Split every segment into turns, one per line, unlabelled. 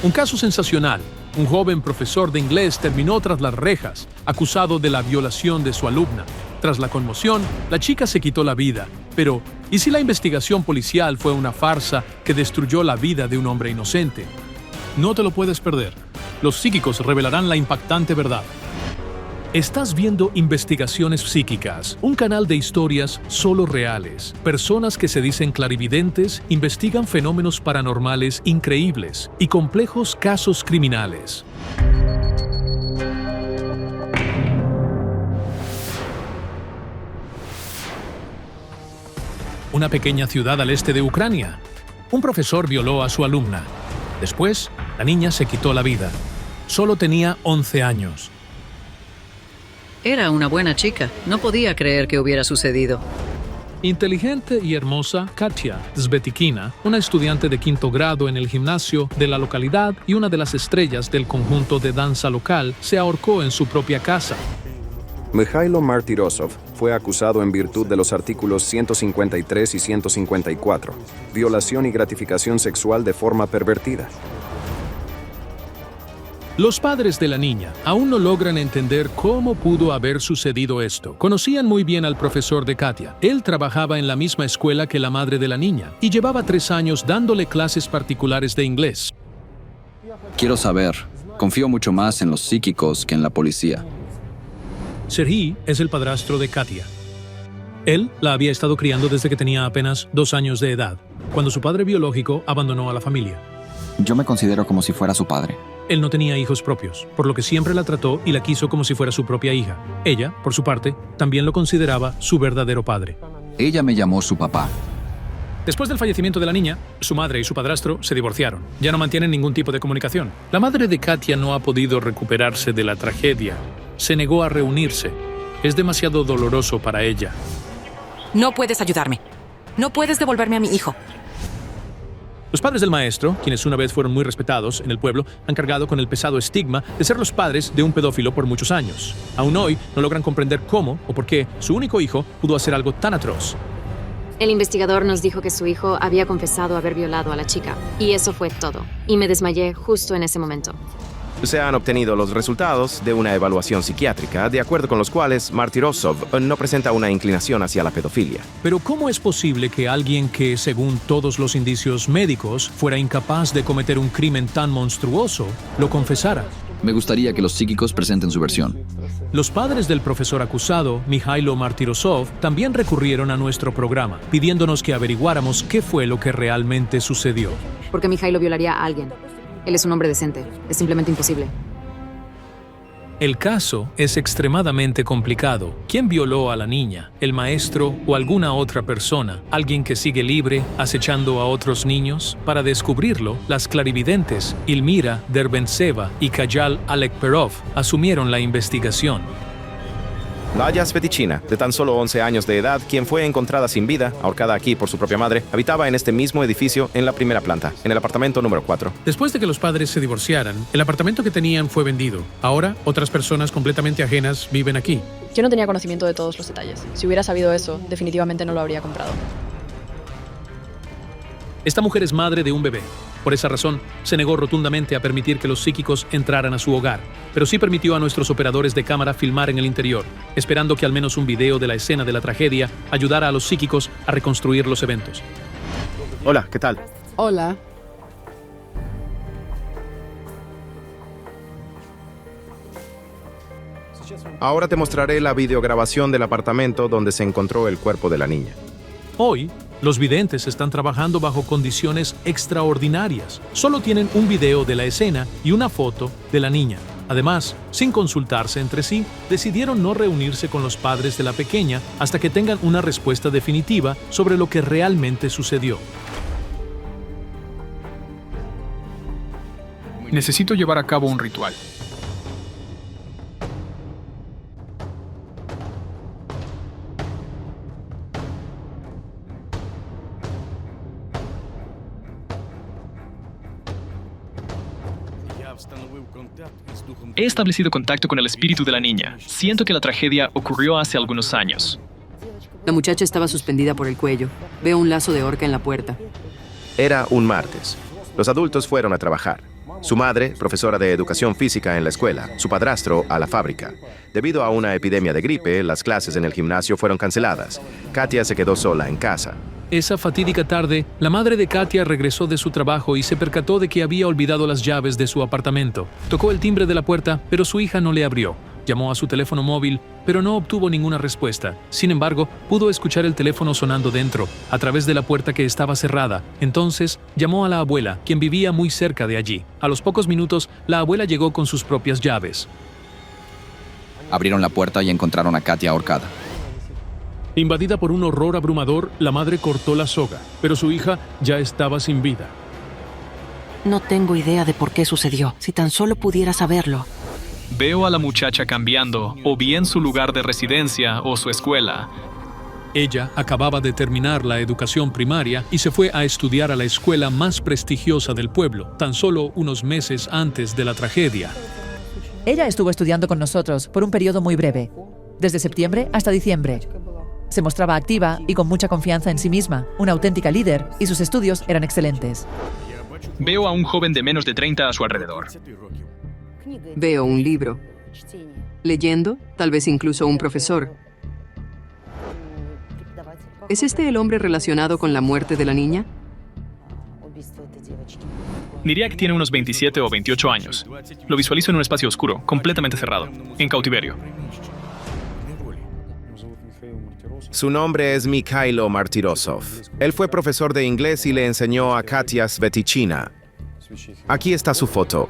Un caso sensacional. Un joven profesor de inglés terminó tras las rejas, acusado de la violación de su alumna. Tras la conmoción, la chica se quitó la vida. Pero, ¿y si la investigación policial fue una farsa que destruyó la vida de un hombre inocente? No te lo puedes perder. Los psíquicos revelarán la impactante verdad. Estás viendo Investigaciones Psíquicas, un canal de historias solo reales. Personas que se dicen clarividentes investigan fenómenos paranormales increíbles y complejos casos criminales. Una pequeña ciudad al este de Ucrania. Un profesor violó a su alumna. Después, la niña se quitó la vida. Solo tenía 11 años.
Era una buena chica. No podía creer que hubiera sucedido.
Inteligente y hermosa Katia Zvetikina, una estudiante de 5º grado en el gimnasio de la localidad y una de las estrellas del conjunto de danza local, se ahorcó en su propia casa.
Mijailo Martirosov fue acusado en virtud de los artículos 153 y 154, violación y gratificación sexual de forma pervertida.
Los padres de la niña aún no logran entender cómo pudo haber sucedido esto. Conocían muy bien al profesor de Katia. Él trabajaba en la misma escuela que la madre de la niña y llevaba 3 años dándole clases particulares de inglés.
Quiero saber. Confío mucho más en los psíquicos que en la policía.
Serhii es el padrastro de Katia. Él la había estado criando desde que tenía apenas 2 años de edad, cuando su padre biológico abandonó a la familia.
Yo me considero como si fuera su padre.
Él no tenía hijos propios, por lo que siempre la trató y la quiso como si fuera su propia hija. Ella, por su parte, también lo consideraba su verdadero padre.
Ella me llamó su papá.
Después del fallecimiento de la niña, su madre y su padrastro se divorciaron. Ya no mantienen ningún tipo de comunicación. La madre de Katia no ha podido recuperarse de la tragedia. Se negó a reunirse. Es demasiado doloroso para ella.
No puedes ayudarme. No puedes devolverme a mi hijo.
Los padres del maestro, quienes una vez fueron muy respetados en el pueblo, han cargado con el pesado estigma de ser los padres de un pedófilo por muchos años. Aún hoy no logran comprender cómo o por qué su único hijo pudo hacer algo tan atroz.
El investigador nos dijo que su hijo había confesado haber violado a la chica, y eso fue todo. Y me desmayé justo en ese momento.
Se han obtenido los resultados de una evaluación psiquiátrica, de acuerdo con los cuales Martirosov no presenta una inclinación hacia la pedofilia.
Pero ¿cómo es posible que alguien que, según todos los indicios médicos, fuera incapaz de cometer un crimen tan monstruoso, lo confesara?
Me gustaría que los psíquicos presenten su versión.
Los padres del profesor acusado, Mijailo Martirosov, también recurrieron a nuestro programa, pidiéndonos que averiguáramos qué fue lo que realmente sucedió.
Porque Mijailo violaría a alguien. Él es un hombre decente. Es simplemente imposible.
El caso es extremadamente complicado. ¿Quién violó a la niña? ¿El maestro o alguna otra persona? ¿Alguien que sigue libre, acechando a otros niños? Para descubrirlo, las clarividentes Ilmira Derbentseva y Kajal Alekperov asumieron la investigación.
Laya Sveticina, de tan solo 11 años de edad, quien fue encontrada sin vida, ahorcada aquí por su propia madre, habitaba en este mismo edificio en la primera planta, en el apartamento número 4.
Después de que los padres se divorciaran, el apartamento que tenían fue vendido. Ahora, otras personas completamente ajenas viven aquí.
Yo no tenía conocimiento de todos los detalles. Si hubiera sabido eso, definitivamente no lo habría comprado.
Esta mujer es madre de un bebé. Por esa razón, se negó rotundamente a permitir que los psíquicos entraran a su hogar, pero sí permitió a nuestros operadores de cámara filmar en el interior, esperando que al menos un video de la escena de la tragedia ayudara a los psíquicos a reconstruir los eventos.
Hola, ¿qué tal?
Hola.
Ahora te mostraré la videograbación del apartamento donde se encontró el cuerpo de la niña.
Hoy, los videntes están trabajando bajo condiciones extraordinarias. Solo tienen un video de la escena y una foto de la niña. Además, sin consultarse entre sí, decidieron no reunirse con los padres de la pequeña hasta que tengan una respuesta definitiva sobre lo que realmente sucedió.
Necesito llevar a cabo un ritual.
He establecido contacto con el espíritu de la niña. Siento que la tragedia ocurrió hace algunos años.
La muchacha estaba suspendida por el cuello. Veo un lazo de horca en la puerta.
Era un martes. Los adultos fueron a trabajar. Su madre, profesora de educación física en la escuela, su padrastro a la fábrica. Debido a una epidemia de gripe, las clases en el gimnasio fueron canceladas. Katia se quedó sola en casa.
Esa fatídica tarde, la madre de Katia regresó de su trabajo y se percató de que había olvidado las llaves de su apartamento. Tocó el timbre de la puerta, pero su hija no le abrió. Llamó a su teléfono móvil, pero no obtuvo ninguna respuesta. Sin embargo, pudo escuchar el teléfono sonando dentro, a través de la puerta que estaba cerrada. Entonces, llamó a la abuela, quien vivía muy cerca de allí. A los pocos minutos, la abuela llegó con sus propias llaves.
Abrieron la puerta y encontraron a Katia ahorcada.
Invadida por un horror abrumador, la madre cortó la soga, pero su hija ya estaba sin vida.
No tengo idea de por qué sucedió. Si tan solo pudiera saberlo.
Veo a la muchacha cambiando, o bien su lugar de residencia o su escuela.
Ella acababa de terminar la educación primaria y se fue a estudiar a la escuela más prestigiosa del pueblo, tan solo unos meses antes de la tragedia.
Ella estuvo estudiando con nosotros por un periodo muy breve, desde septiembre hasta diciembre. Se mostraba activa y con mucha confianza en sí misma, una auténtica líder, y sus estudios eran excelentes.
Veo a un joven de menos de 30 a su alrededor.
Veo un libro. Leyendo, tal vez incluso un profesor. ¿Es este el hombre relacionado con la muerte de la niña?
Diría que tiene unos 27 o 28 años. Lo visualizo en un espacio oscuro, completamente cerrado, en cautiverio.
Su nombre es Mikhailo Martirosov. Él fue profesor de inglés y le enseñó a Katia Svetichina. Aquí está su foto.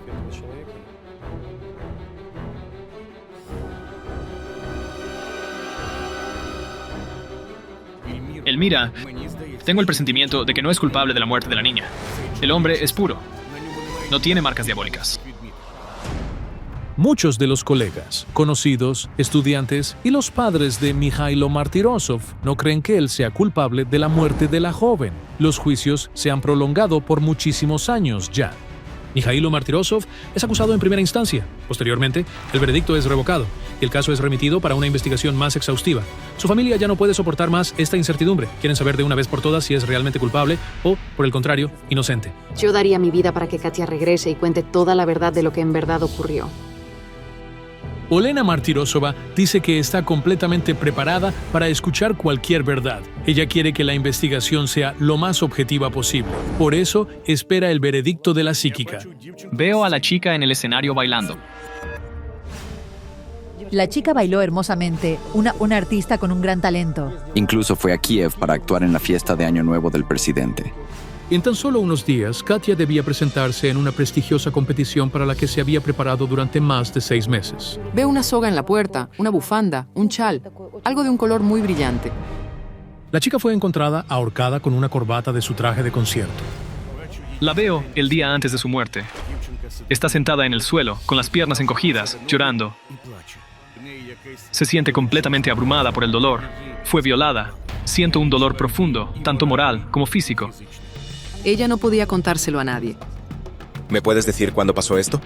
Elmira, tengo el presentimiento de que no es culpable de la muerte de la niña. El hombre es puro. No tiene marcas diabólicas.
Muchos de los colegas, conocidos, estudiantes y los padres de Mikhailo Martirosov no creen que él sea culpable de la muerte de la joven. Los juicios se han prolongado por muchísimos años ya. Mikhailo Martirosov es acusado en primera instancia. Posteriormente, el veredicto es revocado y el caso es remitido para una investigación más exhaustiva. Su familia ya no puede soportar más esta incertidumbre. Quieren saber de una vez por todas si es realmente culpable o, por el contrario, inocente.
Yo daría mi vida para que Katia regrese y cuente toda la verdad de lo que en verdad ocurrió.
Olena Martirosova dice que está completamente preparada para escuchar cualquier verdad. Ella quiere que la investigación sea lo más objetiva posible. Por eso, espera el veredicto de la psíquica.
Veo a la chica en el escenario bailando.
La chica bailó hermosamente, una artista con un gran talento.
Incluso fue a Kiev para actuar en la fiesta de Año Nuevo del presidente.
En tan solo unos días, Katia debía presentarse en una prestigiosa competición para la que se había preparado durante más de 6 meses.
Veo una soga en la puerta, una bufanda, un chal, algo de un color muy brillante.
La chica fue encontrada ahorcada con una corbata de su traje de concierto.
La veo el día antes de su muerte. Está sentada en el suelo, con las piernas encogidas, llorando. Se siente completamente abrumada por el dolor. Fue violada. Siento un dolor profundo, tanto moral como físico.
Ella no podía contárselo a nadie.
¿Me puedes decir cuándo pasó esto?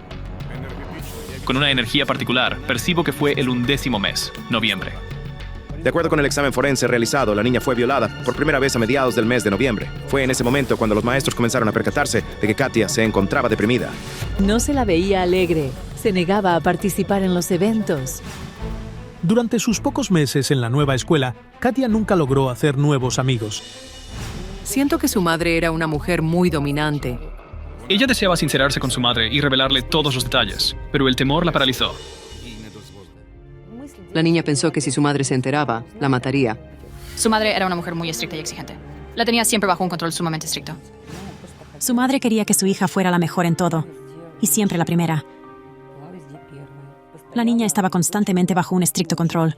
Con una energía particular, percibo que fue el 11º mes, noviembre.
De acuerdo con el examen forense realizado, la niña fue violada por primera vez a mediados del mes de noviembre. Fue en ese momento cuando los maestros comenzaron a percatarse de que Katia se encontraba deprimida.
No se la veía alegre. Se negaba a participar en los eventos.
Durante sus pocos meses en la nueva escuela, Katia nunca logró hacer nuevos amigos.
Siento que su madre era una mujer muy dominante.
Ella deseaba sincerarse con su madre y revelarle todos los detalles, pero el temor la paralizó.
La niña pensó que si su madre se enteraba, la mataría.
Su madre era una mujer muy estricta y exigente. La tenía siempre bajo un control sumamente estricto.
Su madre quería que su hija fuera la mejor en todo, y siempre la primera. La niña estaba constantemente bajo un estricto control.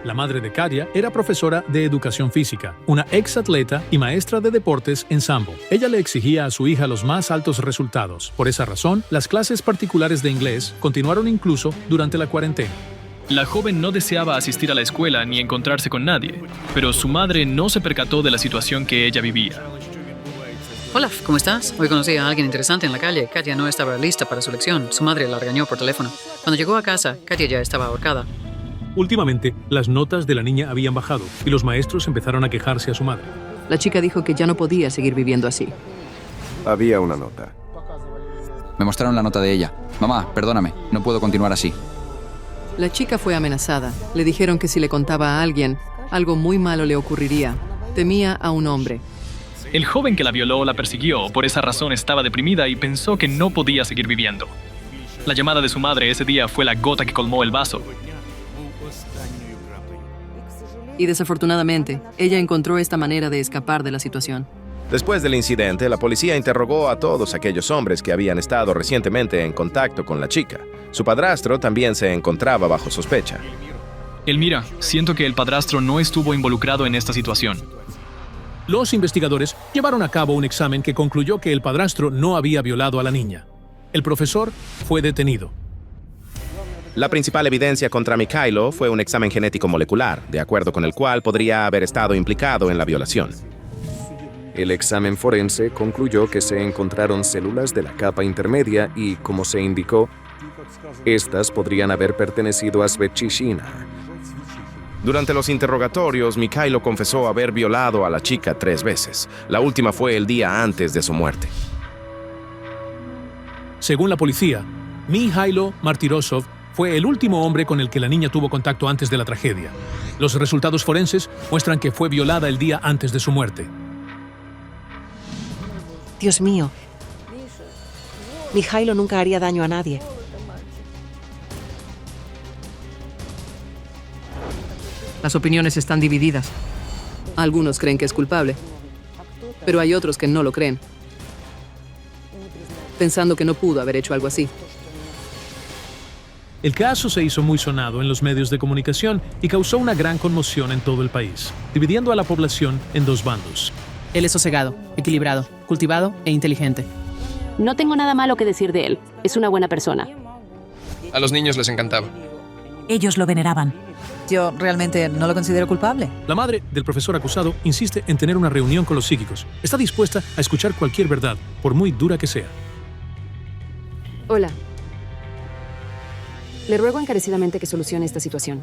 La madre de Katia era profesora de educación física, una exatleta y maestra de deportes en sambo. Ella le exigía a su hija los más altos resultados. Por esa razón, las clases particulares de inglés continuaron incluso durante la cuarentena.
La joven no deseaba asistir a la escuela ni encontrarse con nadie, pero su madre no se percató de la situación que ella vivía.
Hola, ¿cómo estás? Hoy conocí a alguien interesante en la calle. Katia no estaba lista para su lección. Su madre la regañó por teléfono. Cuando llegó a casa, Katia ya estaba ahorcada.
Últimamente, las notas de la niña habían bajado y los maestros empezaron a quejarse a su madre.
La chica dijo que ya no podía seguir viviendo así.
Había una nota.
Me mostraron la nota de ella. Mamá, perdóname, no puedo continuar así.
La chica fue amenazada. Le dijeron que si le contaba a alguien, algo muy malo le ocurriría. Temía a un hombre.
El joven que la violó la persiguió, por esa razón estaba deprimida y pensó que no podía seguir viviendo. La llamada de su madre ese día fue la gota que colmó el vaso.
Y desafortunadamente, ella encontró esta manera de escapar de la situación.
Después del incidente, la policía interrogó a todos aquellos hombres que habían estado recientemente en contacto con la chica. Su padrastro también se encontraba bajo sospecha.
Elmira, siento que el padrastro no estuvo involucrado en esta situación.
Los investigadores llevaron a cabo un examen que concluyó que el padrastro no había violado a la niña. El profesor fue detenido.
La principal evidencia contra Mikhailo fue un examen genético molecular, de acuerdo con el cual podría haber estado implicado en la violación.
El examen forense concluyó que se encontraron células de la capa intermedia y, como se indicó, estas podrían haber pertenecido a Svetchishina.
Durante los interrogatorios, Mikhailo confesó haber violado a la chica 3 veces. La última fue el día antes de su muerte.
Según la policía, Mikhailo Martirosov fue el último hombre con el que la niña tuvo contacto antes de la tragedia. Los resultados forenses muestran que fue violada el día antes de su muerte.
Dios mío. Mikhailo nunca haría daño a nadie.
Las opiniones están divididas. Algunos creen que es culpable, pero hay otros que no lo creen, pensando que no pudo haber hecho algo así.
El caso se hizo muy sonado en los medios de comunicación y causó una gran conmoción en todo el país, dividiendo a la población en 2 bandos.
Él es sosegado, equilibrado, cultivado e inteligente.
No tengo nada malo que decir de él. Es una buena persona.
A los niños les encantaba.
Ellos lo veneraban.
Yo realmente no lo considero culpable.
La madre del profesor acusado insiste en tener una reunión con los psíquicos. Está dispuesta a escuchar cualquier verdad, por muy dura que sea.
Hola. Le ruego encarecidamente que solucione esta situación.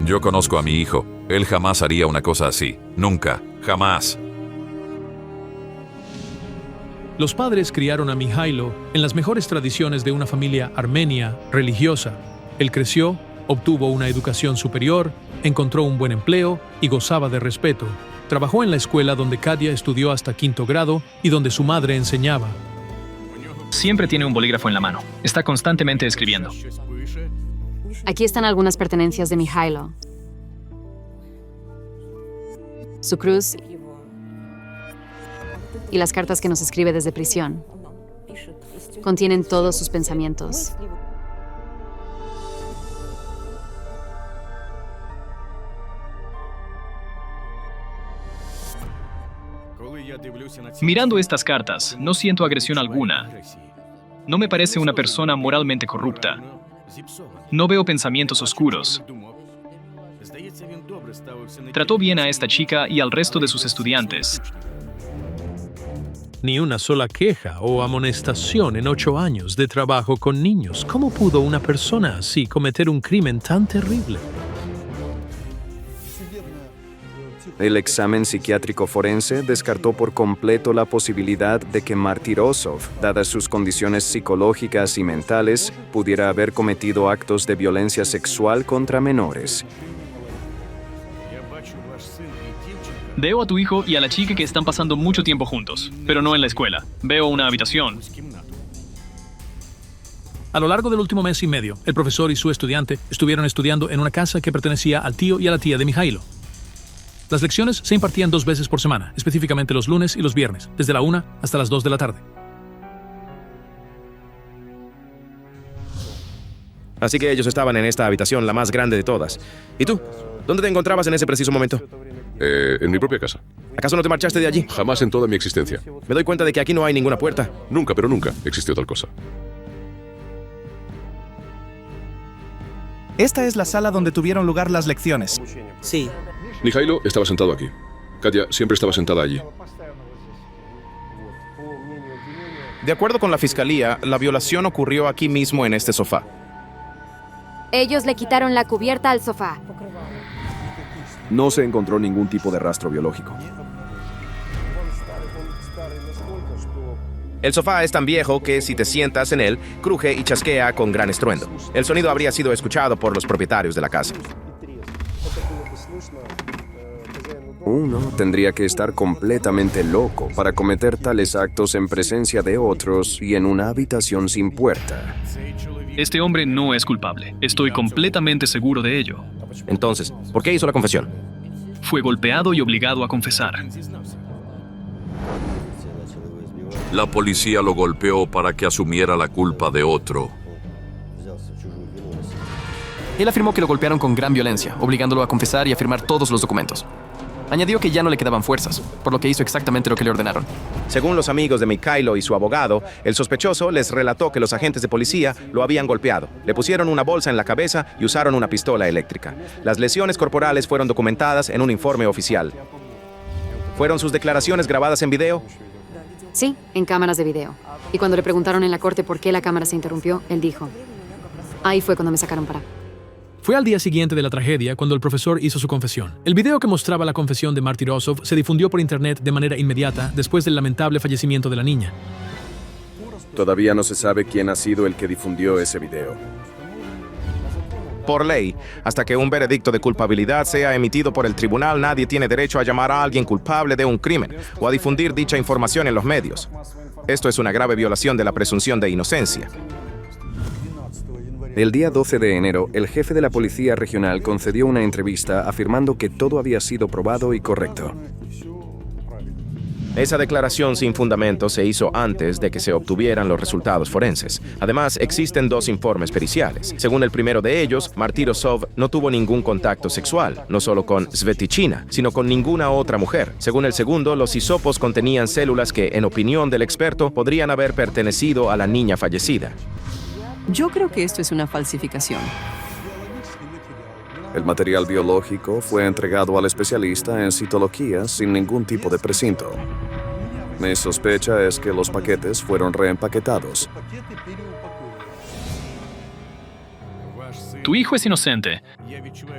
Yo conozco a mi hijo. Él jamás haría una cosa así. Nunca. Jamás.
Los padres criaron a Mikhailo en las mejores tradiciones de una familia armenia religiosa. Él creció, obtuvo una educación superior, encontró un buen empleo y gozaba de respeto. Trabajó en la escuela donde Katia estudió hasta 5º grado y donde su madre enseñaba.
Siempre tiene un bolígrafo en la mano. Está constantemente escribiendo.
Aquí están algunas pertenencias de Mikhailo. Su cruz y las cartas que nos escribe desde prisión. Contienen todos sus pensamientos.
Mirando estas cartas, no siento agresión alguna. No me parece una persona moralmente corrupta. No veo pensamientos oscuros. Trató bien a esta chica y al resto de sus estudiantes.
Ni una sola queja o amonestación en 8 años de trabajo con niños. ¿Cómo pudo una persona así cometer un crimen tan terrible?
El examen psiquiátrico forense descartó por completo la posibilidad de que Martirosov, dadas sus condiciones psicológicas y mentales, pudiera haber cometido actos de violencia sexual contra menores.
Veo a tu hijo y a la chica que están pasando mucho tiempo juntos, pero no en la escuela. Veo una habitación.
A lo largo del último mes y medio, el profesor y su estudiante estuvieron estudiando en una casa que pertenecía al tío y a la tía de Mikhailo. Las lecciones se impartían 2 veces por semana, específicamente los lunes y los viernes, desde la 1 hasta las 2 de la tarde.
Así que ellos estaban en esta habitación, la más grande de todas. ¿Y tú? ¿Dónde te encontrabas en ese preciso momento?
En mi propia casa.
¿Acaso no te marchaste de allí?
Jamás en toda mi existencia.
Me doy cuenta de que aquí no hay ninguna puerta.
Nunca, pero nunca existió tal cosa.
Esta es la sala donde tuvieron lugar las lecciones.
Sí.
Mikhailo estaba sentado aquí. Katia siempre estaba sentada allí.
De acuerdo con la fiscalía, la violación ocurrió aquí mismo en este sofá.
Ellos le quitaron la cubierta al sofá.
No se encontró ningún tipo de rastro biológico.
El sofá es tan viejo que si te sientas en él, cruje y chasquea con gran estruendo. El sonido habría sido escuchado por los propietarios de la casa.
Uno tendría que estar completamente loco para cometer tales actos en presencia de otros y en una habitación sin puerta.
Este hombre no es culpable. Estoy completamente seguro de ello.
Entonces, ¿por qué hizo la confesión?
Fue golpeado y obligado a confesar.
La policía lo golpeó para que asumiera la culpa de otro.
Él afirmó que lo golpearon con gran violencia, obligándolo a confesar y a firmar todos los documentos. Añadió que ya no le quedaban fuerzas, por lo que hizo exactamente lo que le ordenaron.
Según los amigos de Mikhailo y su abogado, el sospechoso les relató que los agentes de policía lo habían golpeado, le pusieron una bolsa en la cabeza y usaron una pistola eléctrica. Las lesiones corporales fueron documentadas en un informe oficial. ¿Fueron sus declaraciones grabadas en video?
Sí, en cámaras de video. Y cuando le preguntaron en la corte por qué la cámara se interrumpió, él dijo, ahí fue cuando me sacaron para.
Fue al día siguiente de la tragedia cuando el profesor hizo su confesión. El video que mostraba la confesión de Martirosov se difundió por internet de manera inmediata después del lamentable fallecimiento de la niña.
Todavía no se sabe quién ha sido el que difundió ese video.
Por ley, hasta que un veredicto de culpabilidad sea emitido por el tribunal, nadie tiene derecho a llamar a alguien culpable de un crimen o a difundir dicha información en los medios. Esto es una grave violación de la presunción de inocencia.
El día 12 de enero, el jefe de la Policía Regional concedió una entrevista afirmando que todo había sido probado y correcto.
Esa declaración sin fundamento se hizo antes de que se obtuvieran los resultados forenses. Además, existen 2 informes periciales. Según el primero de ellos, Martirosov no tuvo ningún contacto sexual, no solo con Svetichina, sino con ninguna otra mujer. Según el segundo, los hisopos contenían células que, en opinión del experto, podrían haber pertenecido a la niña fallecida.
Yo creo que esto es una falsificación.
El material biológico fue entregado al especialista en citología sin ningún tipo de precinto. Mi sospecha es que los paquetes fueron reempaquetados.
Tu hijo es inocente.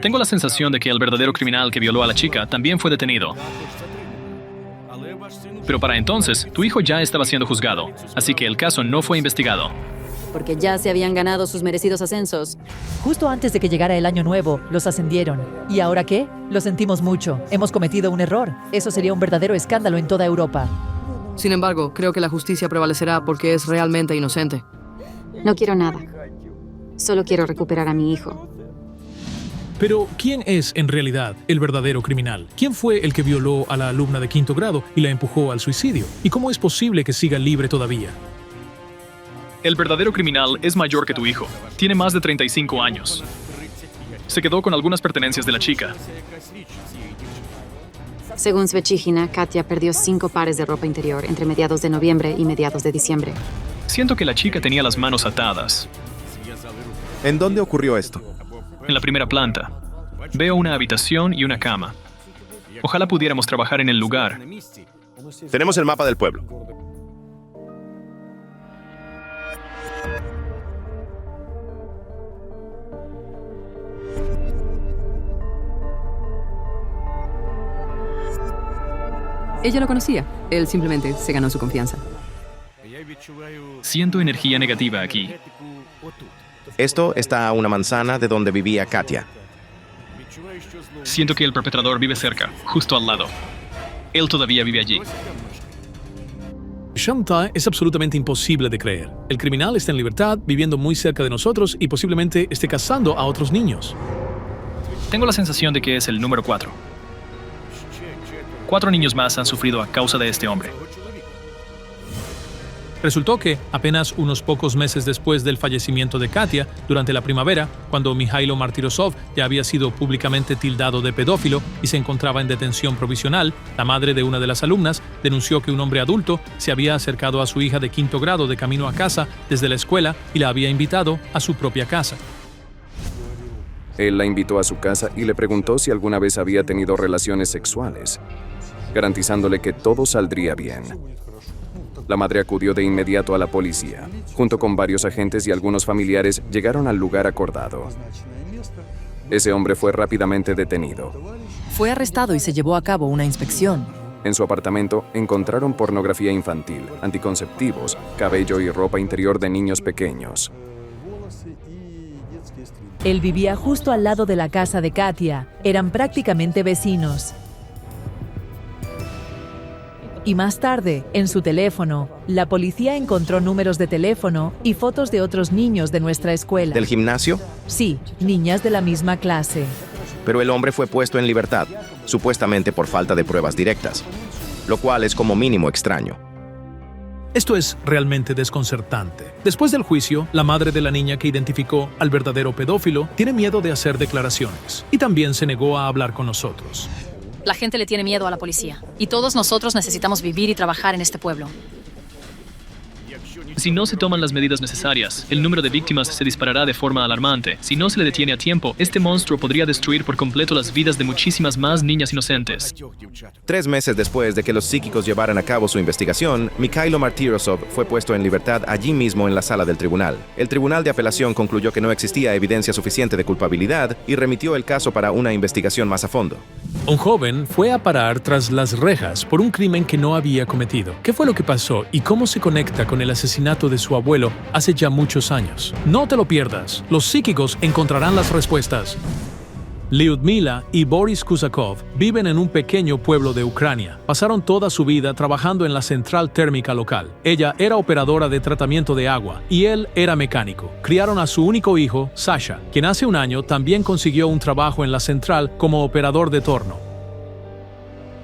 Tengo la sensación de que el verdadero criminal que violó a la chica también fue detenido. Pero para entonces, tu hijo ya estaba siendo juzgado, así que el caso no fue investigado.
Porque ya se habían ganado sus merecidos ascensos.
Justo antes de que llegara el año nuevo, los ascendieron. ¿Y ahora qué? Lo sentimos mucho. Hemos cometido un error. Eso sería un verdadero escándalo en toda Europa.
Sin embargo, creo que la justicia prevalecerá porque es realmente inocente.
No quiero nada. Solo quiero recuperar a mi hijo.
Pero, ¿quién es en realidad el verdadero criminal? ¿Quién fue el que violó a la alumna de 5º grado y la empujó al suicidio? ¿Y cómo es posible que siga libre todavía?
El verdadero criminal es mayor que tu hijo. Tiene más de 35 años. Se quedó con algunas pertenencias de la chica.
Según Svetichina, Katia perdió 5 pares de ropa interior entre mediados de noviembre y mediados de diciembre.
Siento que la chica tenía las manos atadas.
¿En dónde ocurrió esto?
En la primera planta. Veo una habitación y una cama. Ojalá pudiéramos trabajar en el lugar.
Tenemos el mapa del pueblo.
Ella lo conocía. Él simplemente se ganó su confianza.
Siento energía negativa aquí.
Esto está a una manzana de donde vivía Katia.
Siento que el perpetrador vive cerca, justo al lado. Él todavía vive allí.
Shanta es absolutamente imposible de creer. El criminal está en libertad, viviendo muy cerca de nosotros y posiblemente esté casando a otros niños.
Tengo la sensación de que es el número 4. 4 niños más han sufrido a causa de este hombre.
Resultó que, apenas unos pocos meses después del fallecimiento de Katia, durante la primavera, cuando Mikhailo Martirosov ya había sido públicamente tildado de pedófilo y se encontraba en detención provisional, la madre de una de las alumnas denunció que un hombre adulto se había acercado a su hija de 5º grado de camino a casa desde la escuela y la había invitado a su propia casa.
Él la invitó a su casa y le preguntó si alguna vez había tenido relaciones sexuales, garantizándole que todo saldría bien. La madre acudió de inmediato a la policía. Junto con varios agentes y algunos familiares llegaron al lugar acordado. Ese hombre fue rápidamente detenido.
Fue arrestado y se llevó a cabo una inspección.
En su apartamento encontraron pornografía infantil, anticonceptivos, cabello y ropa interior de niños pequeños.
Él vivía justo al lado de la casa de Katia. Eran prácticamente vecinos. Y más tarde, en su teléfono, la policía encontró números de teléfono y fotos de otros niños de nuestra escuela.
¿Del gimnasio?
Sí, niñas de la misma clase.
Pero el hombre fue puesto en libertad, supuestamente por falta de pruebas directas, lo cual es como mínimo extraño.
Esto es realmente desconcertante. Después del juicio, la madre de la niña que identificó al verdadero pedófilo tiene miedo de hacer declaraciones y también se negó a hablar con nosotros.
La gente le tiene miedo a la policía y todos nosotros necesitamos vivir y trabajar en este pueblo.
Si no se toman las medidas necesarias, el número de víctimas se disparará de forma alarmante. Si no se le detiene a tiempo, este monstruo podría destruir por completo las vidas de muchísimas más niñas inocentes.
3 meses después de que los psíquicos llevaran a cabo su investigación, Mikhailo Martirosov fue puesto en libertad allí mismo en la sala del tribunal. El tribunal de apelación concluyó que no existía evidencia suficiente de culpabilidad y remitió el caso para una investigación más a fondo.
Un joven fue a parar tras las rejas por un crimen que no había cometido. ¿Qué fue lo que pasó y cómo se conecta con el asesinato de su abuelo hace ya muchos años? No te lo pierdas. Los psíquicos encontrarán las respuestas. Lyudmila y Boris Kusakov viven en un pequeño pueblo de Ucrania. Pasaron toda su vida trabajando en la central térmica local. Ella era operadora de tratamiento de agua y él era mecánico. Criaron a su único hijo, Sasha, quien hace un año también consiguió un trabajo en la central como operador de torno.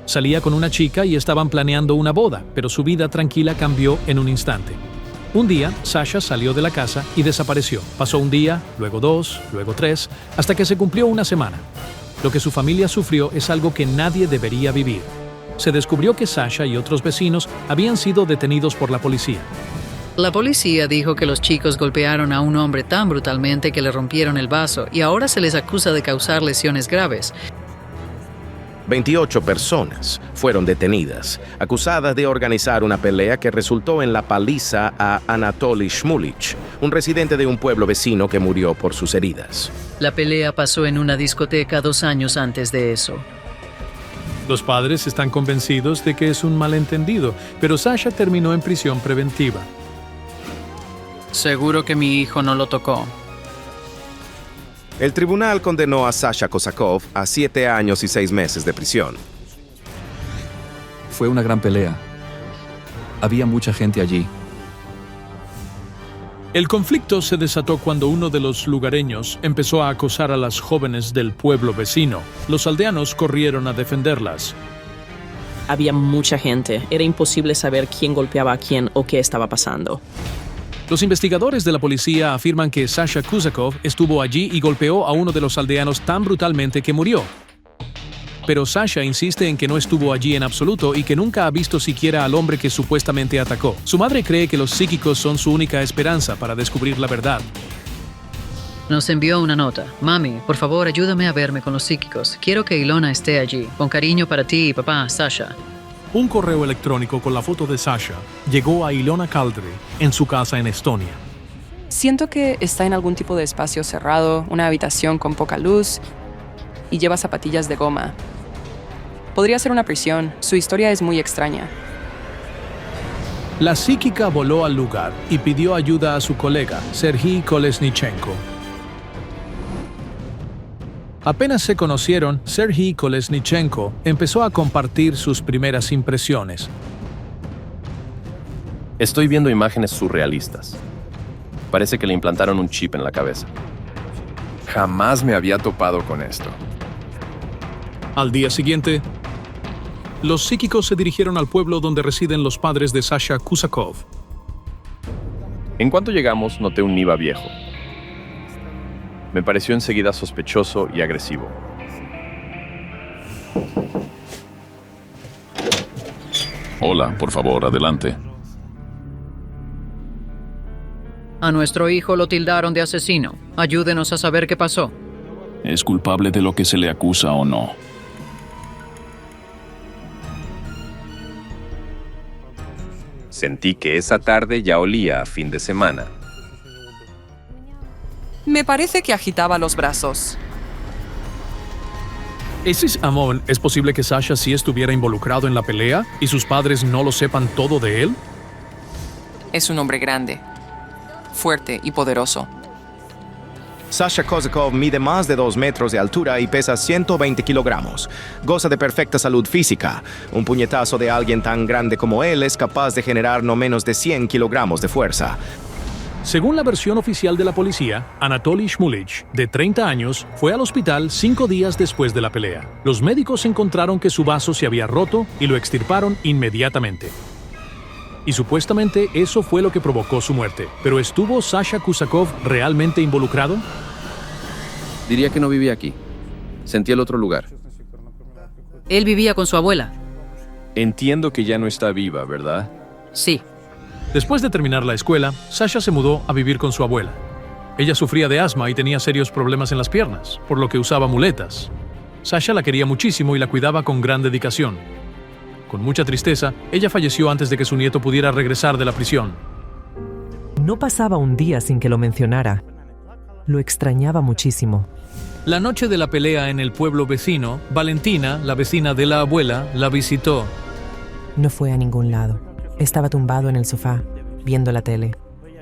Salía con una chica y estaban planeando una boda, pero su vida tranquila cambió en un instante. Un día, Sasha salió de la casa y desapareció. Pasó un día, luego 2, luego 3, hasta que se cumplió una semana. Lo que su familia sufrió es algo que nadie debería vivir. Se descubrió que Sasha y otros vecinos habían sido detenidos por la policía.
La policía dijo que los chicos golpearon a un hombre tan brutalmente que le rompieron el vaso y ahora se les acusa de causar lesiones graves.
28 personas fueron detenidas, acusadas de organizar una pelea que resultó en la paliza a Anatoly Shmulich, un residente de un pueblo vecino que murió por sus heridas.
La pelea pasó en una discoteca 2 años antes de eso.
Los padres están convencidos de que es un malentendido, pero Sasha terminó en prisión preventiva.
Seguro que mi hijo no lo tocó.
El tribunal condenó a Sasha Kusakov a 7 años y 6 meses de prisión.
Fue una gran pelea. Había mucha gente allí.
El conflicto se desató cuando uno de los lugareños empezó a acosar a las jóvenes del pueblo vecino. Los aldeanos corrieron a defenderlas.
Había mucha gente. Era imposible saber quién golpeaba a quién o qué estaba pasando.
Los investigadores de la policía afirman que Sasha Kusakov estuvo allí y golpeó a uno de los aldeanos tan brutalmente que murió. Pero Sasha insiste en que no estuvo allí en absoluto y que nunca ha visto siquiera al hombre que supuestamente atacó. Su madre cree que los psíquicos son su única esperanza para descubrir la verdad.
Nos envió una nota. Mami, por favor, ayúdame a verme con los psíquicos. Quiero que Ilona esté allí. Con cariño para ti y papá, Sasha.
Un correo electrónico con la foto de Sasha llegó a Ilona Kaldry en su casa en Estonia.
Siento que está en algún tipo de espacio cerrado, una habitación con poca luz y lleva zapatillas de goma. Podría ser una prisión. Su historia es muy extraña.
La psíquica voló al lugar y pidió ayuda a su colega, Serhiy Kolesnichenko. Apenas se conocieron, Serhiy Kolesnichenko empezó a compartir sus primeras impresiones.
Estoy viendo imágenes surrealistas. Parece que le implantaron un chip en la cabeza.
Jamás me había topado con esto.
Al día siguiente, los psíquicos se dirigieron al pueblo donde residen los padres de Sasha Kusakov.
En cuanto llegamos, noté un Niva viejo. Me pareció enseguida sospechoso y agresivo.
Hola, por favor, adelante.
A nuestro hijo lo tildaron de asesino. Ayúdenos a saber qué pasó.
¿Es culpable de lo que se le acusa o no?
Sentí que esa tarde ya olía a fin de semana.
Me parece que agitaba los brazos.
Amon, ¿es posible que Sasha sí estuviera involucrado en la pelea y sus padres no lo sepan todo de él?
Es un hombre grande, fuerte y poderoso.
Sasha Kozakov mide más de 2 metros de altura y pesa 120 kilogramos. Goza de perfecta salud física. Un puñetazo de alguien tan grande como él es capaz de generar no menos de 100 kilogramos de fuerza.
Según la versión oficial de la policía, Anatoly Shmulych, de 30 años, fue al hospital 5 días después de la pelea. Los médicos encontraron que su vaso se había roto y lo extirparon inmediatamente. Y supuestamente eso fue lo que provocó su muerte. ¿Pero estuvo Sasha Kusakov realmente involucrado?
Diría que no vivía aquí. Sentí el otro lugar.
Él vivía con su abuela.
Entiendo que ya no está viva, ¿verdad?
Sí.
Después de terminar la escuela, Sasha se mudó a vivir con su abuela. Ella sufría de asma y tenía serios problemas en las piernas, por lo que usaba muletas. Sasha la quería muchísimo y la cuidaba con gran dedicación. Con mucha tristeza, ella falleció antes de que su nieto pudiera regresar de la prisión.
No pasaba un día sin que lo mencionara. Lo extrañaba muchísimo.
La noche de la pelea en el pueblo vecino, Valentina, la vecina de la abuela, la visitó.
No fue a ningún lado. Estaba tumbado en el sofá, viendo la tele.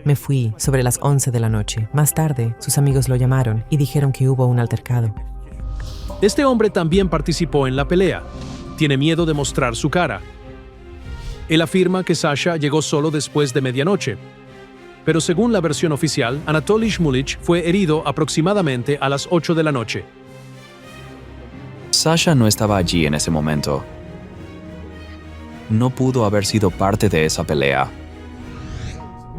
Me fui sobre las 11 de la noche. Más tarde, sus amigos lo llamaron y dijeron que hubo un altercado.
Este hombre también participó en la pelea. Tiene miedo de mostrar su cara. Él afirma que Sasha llegó solo después de medianoche. Pero según la versión oficial, Anatoly Shmulych fue herido aproximadamente a las 8 de la noche.
Sasha no estaba allí en ese momento. No pudo haber sido parte de esa pelea.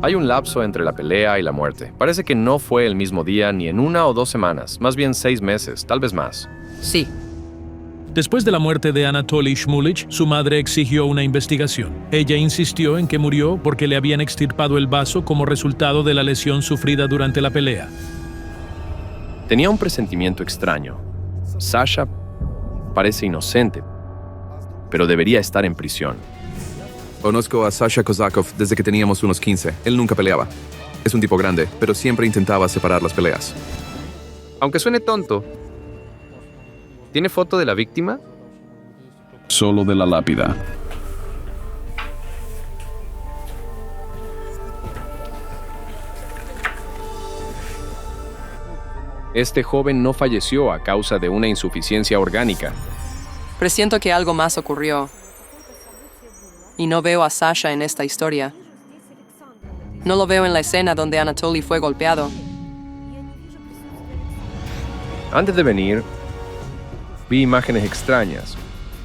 Hay un lapso entre la pelea y la muerte. Parece que no fue el mismo día ni en 1 o 2 semanas, más bien 6 meses, tal vez más.
Sí.
Después de la muerte de Anatoly Shmulych, su madre exigió una investigación. Ella insistió en que murió porque le habían extirpado el vaso como resultado de la lesión sufrida durante la pelea.
Tenía un presentimiento extraño. Sasha parece inocente, pero debería estar en prisión.
Conozco a Sasha Kozakov desde que teníamos unos 15. Él nunca peleaba. Es un tipo grande, pero siempre intentaba separar las peleas.
Aunque suene tonto, ¿tiene foto de la víctima?
Solo de la lápida.
Este joven no falleció a causa de una insuficiencia orgánica.
Presiento que algo más ocurrió. Y no veo a Sasha en esta historia. No lo veo en la escena donde Anatoly fue golpeado.
Antes de venir, vi imágenes extrañas.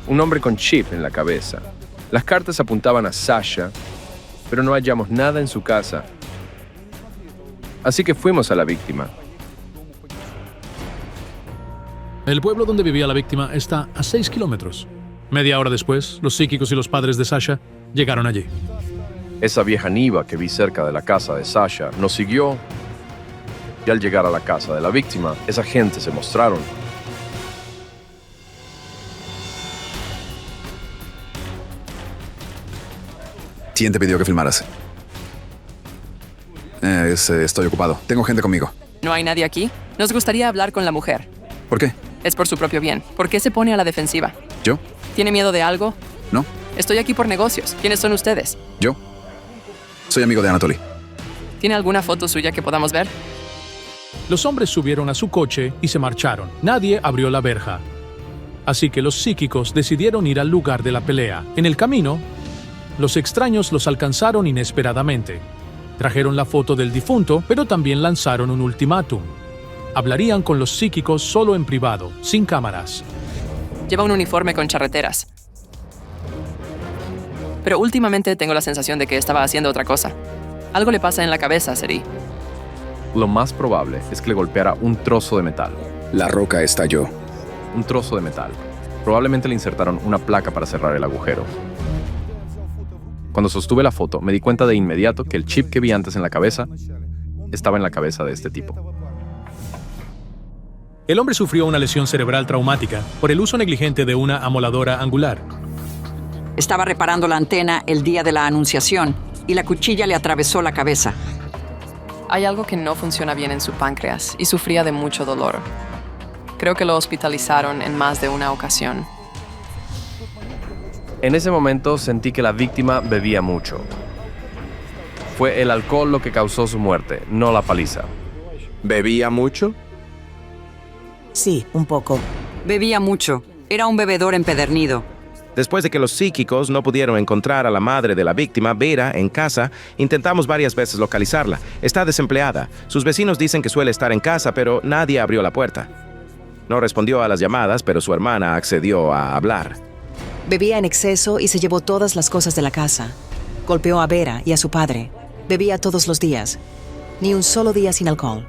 Un hombre con chip en la cabeza. Las cartas apuntaban a Sasha, pero no hallamos nada en su casa. Así que fuimos a la víctima.
El pueblo donde vivía la víctima está a 6 kilómetros. Media hora después, los psíquicos y los padres de Sasha llegaron allí.
Esa vieja Niva que vi cerca de la casa de Sasha nos siguió, y al llegar a la casa de la víctima, esa gente se mostraron.
¿Quién te pidió que filmaras? Estoy ocupado. Tengo gente conmigo.
¿No hay nadie aquí? Nos gustaría hablar con la mujer.
¿Por qué?
Es por su propio bien. ¿Por qué se pone a la defensiva?
¿Yo?
¿Tiene miedo de algo?
No.
Estoy aquí por negocios. ¿Quiénes son ustedes?
¿Yo? Soy amigo de Anatoly.
¿Tiene alguna foto suya que podamos ver?
Los hombres subieron a su coche y se marcharon. Nadie abrió la verja. Así que los psíquicos decidieron ir al lugar de la pelea. En el camino, los extraños los alcanzaron inesperadamente. Trajeron la foto del difunto, pero también lanzaron un ultimátum. Hablarían con los psíquicos solo en privado, sin cámaras.
Lleva un uniforme con charreteras. Pero últimamente tengo la sensación de que estaba haciendo otra cosa. Algo le pasa en la cabeza, Seri.
Lo más probable es que le golpeara un trozo de metal.
La roca estalló.
Un trozo de metal. Probablemente le insertaron una placa para cerrar el agujero. Cuando sostuve la foto, me di cuenta de inmediato que el chip que vi antes en la cabeza estaba en la cabeza de este tipo.
El hombre sufrió una lesión cerebral traumática por el uso negligente de una amoladora angular.
Estaba reparando la antena el día de la anunciación y la cuchilla le atravesó la cabeza.
Hay algo que no funciona bien en su páncreas y sufría de mucho dolor. Creo que lo hospitalizaron en más de una ocasión.
En ese momento sentí que la víctima bebía mucho. Fue el alcohol lo que causó su muerte, no la paliza.
¿Bebía mucho?
Sí, un poco. Bebía mucho. Era un bebedor empedernido.
Después de que los psíquicos no pudieron encontrar a la madre de la víctima, Vera, en casa, intentamos varias veces localizarla. Está desempleada. Sus vecinos dicen que suele estar en casa, pero nadie abrió la puerta. No respondió a las llamadas, pero su hermana accedió a hablar.
Bebía en exceso y se llevó todas las cosas de la casa. Golpeó a Vera y a su padre. Bebía todos los días. Ni un solo día sin alcohol.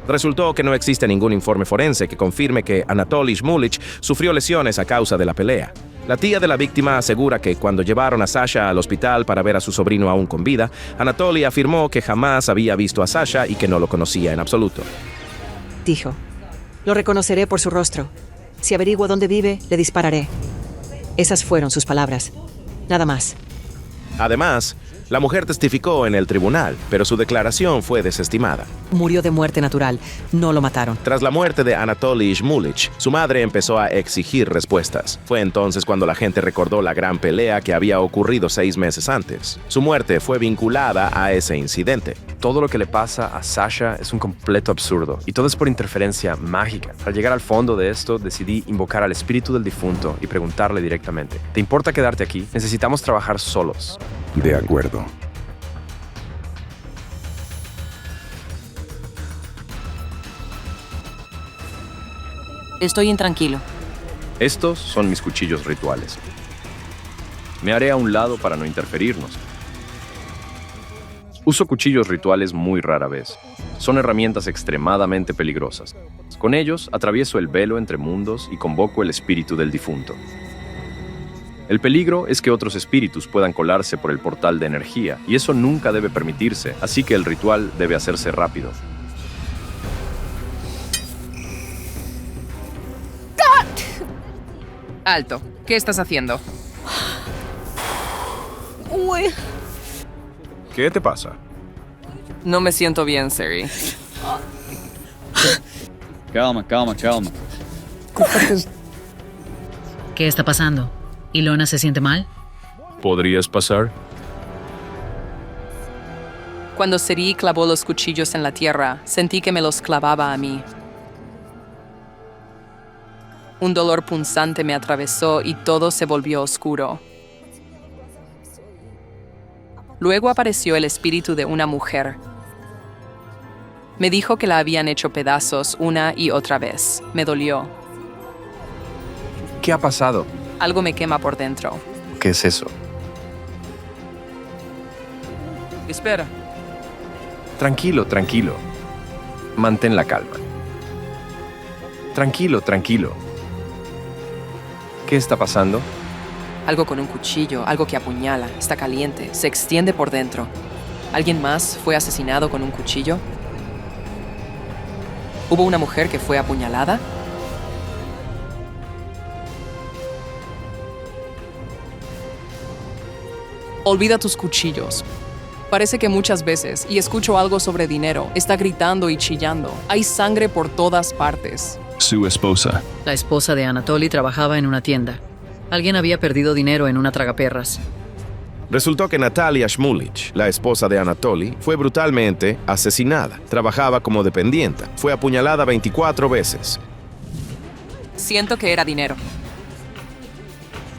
Resultó que no existe ningún informe forense que confirme que Anatoly Shmulich sufrió lesiones a causa de la pelea. La tía de la víctima asegura que cuando llevaron a Sasha al hospital para ver a su sobrino aún con vida, Anatoly afirmó que jamás había visto a Sasha y que no lo conocía en absoluto.
Dijo, lo reconoceré por su rostro. Si averiguo dónde vive, le dispararé. Esas fueron sus palabras. Nada más.
Además, la mujer testificó en el tribunal, pero su declaración fue desestimada.
Murió de muerte natural. No lo mataron.
Tras la muerte de Anatoly Shmulich, su madre empezó a exigir respuestas. Fue entonces cuando la gente recordó la gran pelea que había ocurrido 6 meses antes. Su muerte fue vinculada a ese incidente.
Todo lo que le pasa a Sasha es un completo absurdo, y todo es por interferencia mágica. Al llegar al fondo de esto, decidí invocar al espíritu del difunto y preguntarle directamente, ¿te importa quedarte aquí? Necesitamos trabajar solos.
De acuerdo.
Estoy intranquilo.
Estos son mis cuchillos rituales. Me haré a un lado para no interferirnos. Uso cuchillos rituales muy rara vez. Son herramientas extremadamente peligrosas. Con ellos atravieso el velo entre mundos y convoco el espíritu del difunto. El peligro es que otros espíritus puedan colarse por el portal de energía, y eso nunca debe permitirse, así que el ritual debe hacerse rápido.
Alto. ¿Qué estás haciendo?
Uy. ¿Qué te pasa?
No me siento bien, Seri.
Calma.
¿Qué está pasando? ¿Ilona se siente mal?
¿Podrías pasar?
Cuando Seri clavó los cuchillos en la tierra, sentí que me los clavaba a mí. Un dolor punzante me atravesó y todo se volvió oscuro. Luego apareció el espíritu de una mujer. Me dijo que la habían hecho pedazos una y otra vez. Me dolió.
¿Qué ha pasado?
Algo me quema por dentro.
¿Qué es eso?
Espera.
Tranquilo. Mantén la calma. Tranquilo. ¿Qué está pasando?
Algo con un cuchillo, algo que apuñala, está caliente, se extiende por dentro. ¿Alguien más fue asesinado con un cuchillo? ¿Hubo una mujer que fue apuñalada? Olvida tus cuchillos. Parece que muchas veces, y escucho algo sobre dinero, está gritando y chillando. Hay sangre por todas partes.
Su esposa.
La esposa de Anatoly trabajaba en una tienda. Alguien había perdido dinero en una tragaperras.
Resultó que Natalia Shmulich, la esposa de Anatoly, fue brutalmente asesinada. Trabajaba como dependienta. Fue apuñalada 24 veces.
Siento que era dinero.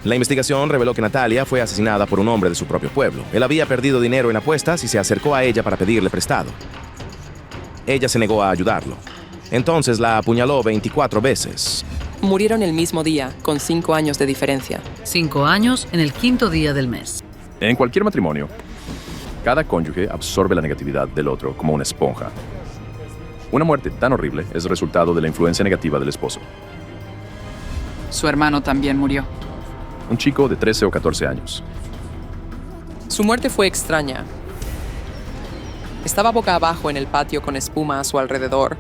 La investigación reveló que Natalia fue asesinada por un hombre de su propio pueblo. Él había perdido dinero en apuestas y se acercó a ella para pedirle prestado. Ella se negó a ayudarlo. Entonces la apuñaló 24 veces.
Murieron el mismo día, con 5 años de diferencia.
5 años en el 5º día del mes.
En cualquier matrimonio, cada cónyuge absorbe la negatividad del otro como una esponja. Una muerte tan horrible es el resultado de la influencia negativa del esposo.
Su hermano también murió.
Un chico de 13 o 14 años. Su muerte fue extraña. Estaba boca abajo en el patio con espuma a su alrededor.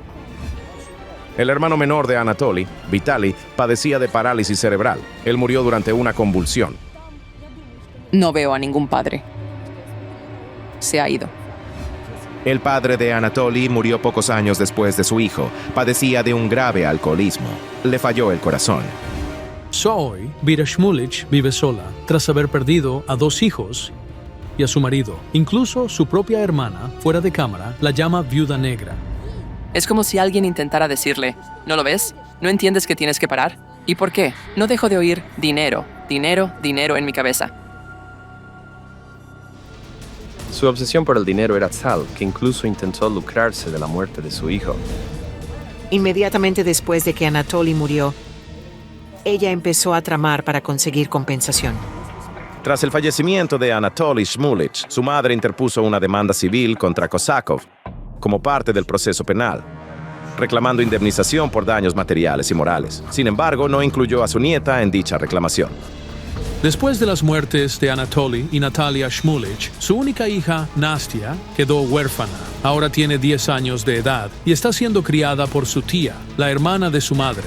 El hermano menor de Anatoly, Vitaly, padecía de parálisis cerebral. Él murió durante una convulsión.
No veo a ningún padre. Se ha ido.
El padre de Anatoly murió pocos años después de su hijo. Padecía de un grave alcoholismo. Le falló el corazón.
Hoy, Vera Shmulich vive sola, tras haber perdido a 2 hijos y a su marido. Incluso su propia hermana, fuera de cámara, la llama viuda negra.
Es como si alguien intentara decirle, ¿no lo ves? ¿No entiendes que tienes que parar? ¿Y por qué? No dejo de oír dinero, dinero, dinero en mi cabeza.
Su obsesión por el dinero era tal que incluso intentó lucrarse de la muerte de su hijo.
Inmediatamente después de que Anatoly murió, ella empezó a tramar para conseguir compensación.
Tras el fallecimiento de Anatoly Shmulich, su madre interpuso una demanda civil contra Kosakov como parte del proceso penal, reclamando indemnización por daños materiales y morales. Sin embargo, no incluyó a su nieta en dicha reclamación.
Después de las muertes de Anatoly y Natalia Shmulich, su única hija, Nastia, quedó huérfana. Ahora tiene 10 años de edad y está siendo criada por su tía, la hermana de su madre.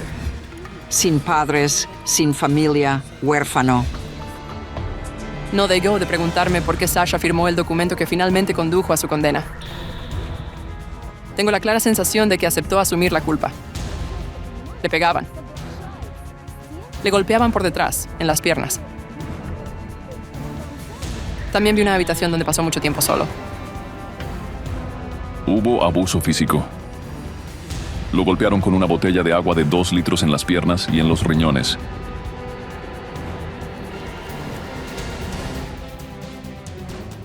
Sin padres, sin familia, huérfano.
No dejó de preguntarme por qué Sasha firmó el documento que finalmente condujo a su condena. Tengo la clara sensación de que aceptó asumir la culpa. Le pegaban. Le golpeaban por detrás, en las piernas. También vi una habitación donde pasó mucho tiempo solo.
Hubo abuso físico. Lo golpearon con una botella de agua de 2 litros en las piernas y en los riñones.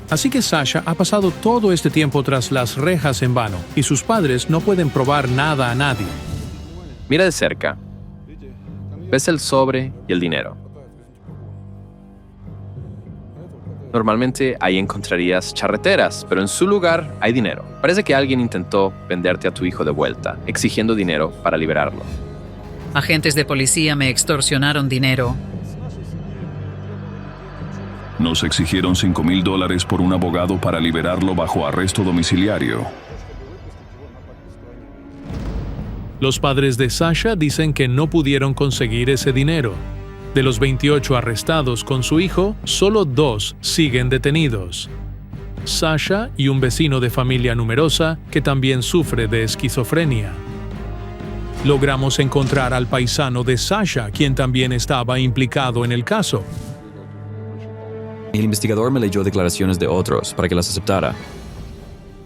Así que Sasha ha pasado todo este tiempo tras las rejas en vano, y sus padres no pueden probar nada a nadie.
Mira de cerca. Ves el sobre y el dinero. Normalmente ahí encontrarías charreteras, pero en su lugar hay dinero. Parece que alguien intentó venderte a tu hijo de vuelta, exigiendo dinero para liberarlo.
Agentes de policía me extorsionaron dinero.
Nos exigieron $5,000 por un abogado para liberarlo bajo arresto domiciliario.
Los padres de Sasha dicen que no pudieron conseguir ese dinero. De los 28 arrestados con su hijo, solo 2 siguen detenidos. Sasha y un vecino de familia numerosa que también sufre de esquizofrenia. Logramos encontrar al paisano de Sasha, quien también estaba implicado en el caso.
El investigador me leyó declaraciones de otros para que las aceptara.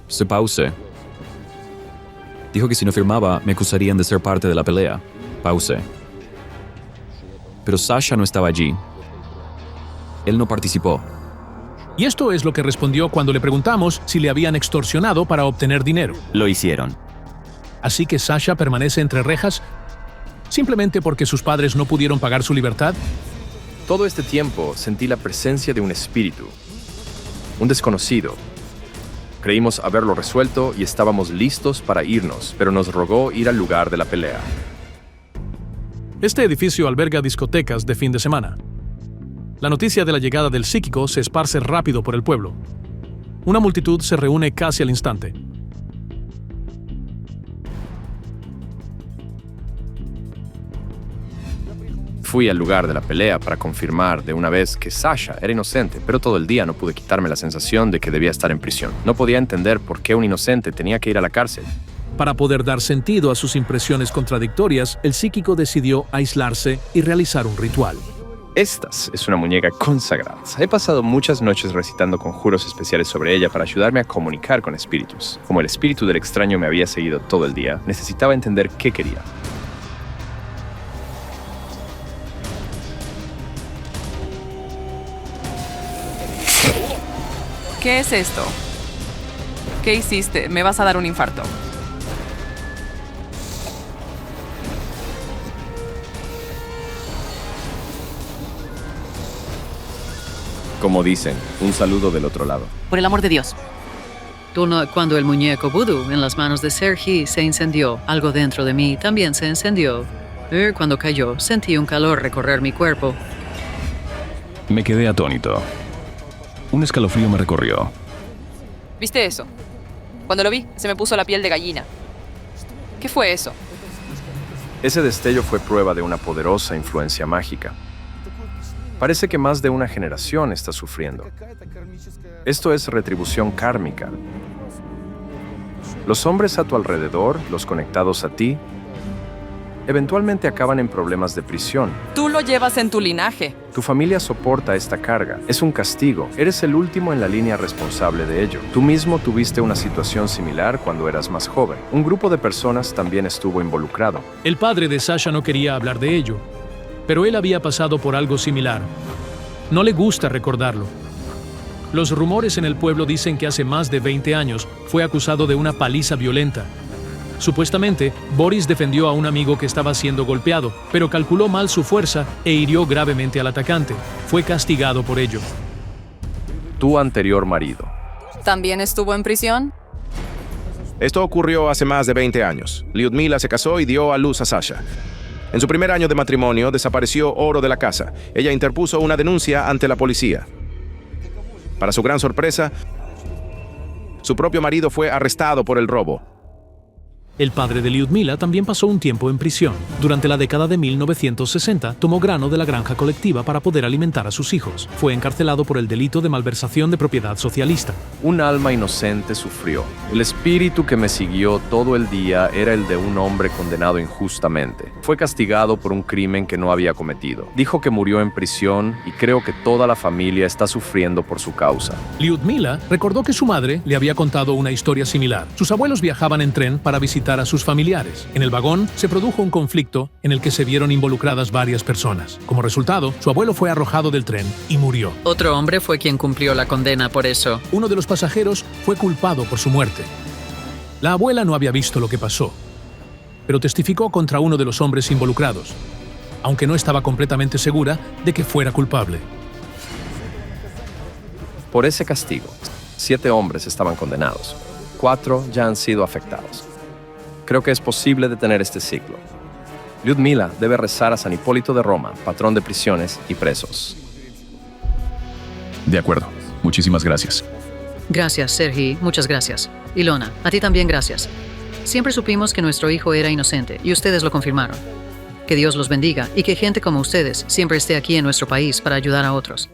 Se pause. Dijo que si no firmaba, me acusarían de ser parte de la pelea. Pause. Pero Sasha no estaba allí. Él no participó.
Y esto es lo que respondió cuando le preguntamos si le habían extorsionado para obtener dinero.
Lo hicieron.
Así que Sasha permanece entre rejas simplemente porque sus padres no pudieron pagar su libertad.
Todo este tiempo sentí la presencia de un espíritu, un desconocido. Creímos haberlo resuelto y estábamos listos para irnos, pero nos rogó ir al lugar de la pelea.
Este edificio alberga discotecas de fin de semana. La noticia de la llegada del psíquico se esparce rápido por el pueblo. Una multitud se reúne casi al instante.
Fui al lugar de la pelea para confirmar de una vez que Sasha era inocente, pero todo el día no pude quitarme la sensación de que debía estar en prisión. No podía entender por qué un inocente tenía que ir a la cárcel.
Para poder dar sentido a sus impresiones contradictorias, el psíquico decidió aislarse y realizar un ritual.
Estas es una muñeca consagrada. He pasado muchas noches recitando conjuros especiales sobre ella para ayudarme a comunicar con espíritus. Como el espíritu del extraño me había seguido todo el día, necesitaba entender qué quería.
¿Qué es esto? ¿Qué hiciste? Me vas a dar un infarto.
Como dicen, un saludo del otro lado.
Por el amor de Dios.
Cuando el muñeco vudú en las manos de Sergi se incendió, algo dentro de mí también se encendió. Cuando cayó, sentí un calor recorrer mi cuerpo.
Me quedé atónito. Un escalofrío me recorrió.
¿Viste eso? Cuando lo vi, se me puso la piel de gallina. ¿Qué fue eso?
Ese destello fue prueba de una poderosa influencia mágica. Parece que más de una generación está sufriendo. Esto es retribución kármica. Los hombres a tu alrededor, los conectados a ti, eventualmente acaban en problemas de prisión.
Tú lo llevas en tu linaje.
Tu familia soporta esta carga. Es un castigo. Eres el último en la línea responsable de ello. Tú mismo tuviste una situación similar cuando eras más joven. Un grupo de personas también estuvo involucrado.
El padre de Sasha no quería hablar de ello, pero él había pasado por algo similar. No le gusta recordarlo. Los rumores en el pueblo dicen que hace más de 20 años fue acusado de una paliza violenta. Supuestamente, Boris defendió a un amigo que estaba siendo golpeado, pero calculó mal su fuerza e hirió gravemente al atacante. Fue castigado por ello.
Tu anterior marido.
¿También estuvo en prisión?
Esto ocurrió hace más de 20 años. Lyudmila se casó y dio a luz a Sasha. En su primer año de matrimonio desapareció oro de la casa. Ella interpuso una denuncia ante la policía. Para su gran sorpresa, su propio marido fue arrestado por el robo.
El padre de Lyudmila también pasó un tiempo en prisión. Durante la década de 1960, tomó grano de la granja colectiva para poder alimentar a sus hijos. Fue encarcelado por el delito de malversación de propiedad socialista.
Un alma inocente sufrió. El espíritu que me siguió todo el día era el de un hombre condenado injustamente. Fue castigado por un crimen que no había cometido. Dijo que murió en prisión y creo que toda la familia está sufriendo por su causa.
Lyudmila recordó que su madre le había contado una historia similar. Sus abuelos viajaban en tren para visitar a sus familiares. En el vagón se produjo un conflicto en el que se vieron involucradas varias personas. Como resultado, su abuelo fue arrojado del tren y murió.
Otro hombre fue quien cumplió la condena por eso.
Uno de los pasajeros fue culpado por su muerte. La abuela no había visto lo que pasó, pero testificó contra uno de los hombres involucrados, aunque no estaba completamente segura de que fuera culpable.
Por ese castigo, 7 hombres estaban condenados. 4 ya han sido afectados. Creo que es posible detener este ciclo. Lyudmila debe rezar a San Hipólito de Roma, patrón de prisiones y presos.
De acuerdo. Muchísimas gracias.
Gracias, Sergi. Muchas gracias. Ilona, a ti también gracias. Siempre supimos que nuestro hijo era inocente y ustedes lo confirmaron. Que Dios los bendiga y que gente como ustedes siempre esté aquí en nuestro país para ayudar a otros.